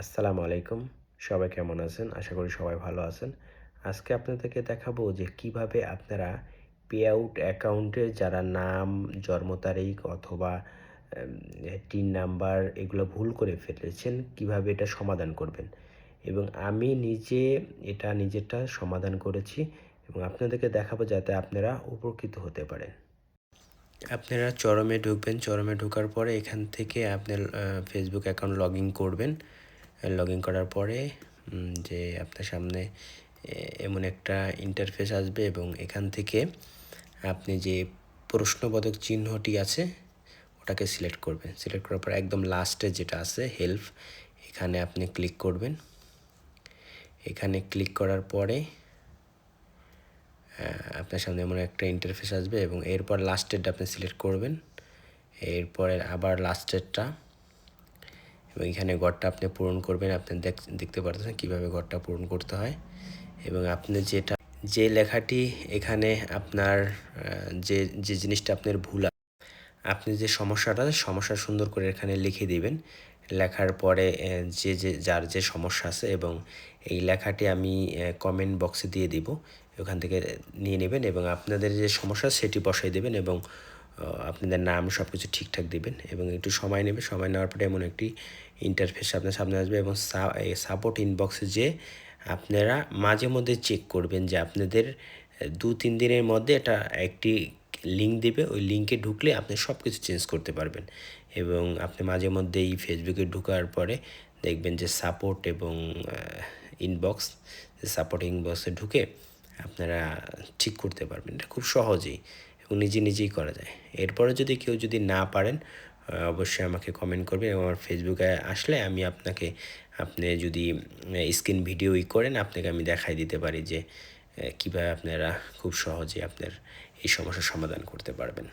আসসালামু আলাইকুম। সবাই কেমন আছেন? আশা করি সবাই ভালো আছেন। আজকে আপনাদেরকে দেখাবো যে কিভাবে আপনারা পেআউট অ্যাকাউন্টে যারা নাম, জন্ম তারিখ অথবা টিন নাম্বার এগুলো ভুল করে ফেলেছেন, কিভাবে এটা সমাধান করবেন। এবং আমি নিজে এটা নিজেরটা সমাধান করেছি এবং আপনাদেরকে দেখাবো যাতে আপনারা উপকৃত হতে পারেন। আপনারা চরমে ঢুকবেন। চরমে ঢোকার পরে এখান থেকে আপনার ফেসবুক অ্যাকাউন্ট লগইন করবেন। লগইন করার পরে যে আপনার সামনে এমন একটা ইন্টারফেস আসবে এবং এখান থেকে আপনি যে প্রশ্নবোধক চিহ্নটি আছে ওটাকে সিলেক্ট করবেন। সিলেক্ট করার পর একদম লাস্টে যেটা আছে হেল্প, এখানে আপনি ক্লিক করবেন। এখানে ক্লিক করার পরে আপনার সামনে এমন একটা ইন্টারফেস আসবে এবং এরপর লাস্টেরটা আপনি সিলেক্ট করবেন। এরপরে আবার লাস্টেরটা এবং এখানে ঘরটা আপনি পূরণ করবেন। আপনি দেখতে পারতেছেন কীভাবে ঘরটা পূরণ করতে হয় এবং আপনি যে লেখাটি এখানে আপনার যে যে জিনিসটা আপনার ভুল, আপনি যে সমস্যা সুন্দর করে এখানে লিখে দিবেন। লেখার পরে যার যে সমস্যা আছে এবং এই লেখাটি আমি কমেন্ট বক্সে দিয়ে দিব। ওখান থেকে নিয়ে নেবেন এবং আপনাদের যে সমস্যা সেটি বসাই দেবেন এবং আপনাদের নাম সব কিছু ঠিকঠাক দিবেন এবং একটু সময় নেবে। সময় নেওয়ার পরে এমন একটি ইন্টারফেস আপনার সামনে আসবে এবং সাপোর্ট ইনবক্সে যে আপনারা মাঝে মধ্যে চেক করবেন যে আপনাদের 2-3 দিনের মধ্যে এটা একটি লিঙ্ক দেবে। ওই লিঙ্কে ঢুকলে আপনি সব কিছু চেঞ্জ করতে পারবেন এবং আপনি মাঝে মধ্যেই ফেসবুকে ঢোকার পরে দেখবেন যে সাপোর্ট এবং সাপোর্ট ইনবক্সে ঢুকে আপনারা ঠিক করতে পারবেন। এটা খুব সহজেই এবং নিজেই করা যায়। এরপরে কেউ যদি না পারেন অবশ্যই আমাকে কমেন্ট করবেন এবং আমার ফেসবুকে আসলে আমি আপনি যদি স্ক্রিন ভিডিও করেন আপনাকে আমি দেখাই দিতে পারি যে কীভাবে আপনারা খুব সহজেই আপনার এই সমস্যার সমাধান করতে পারবেন।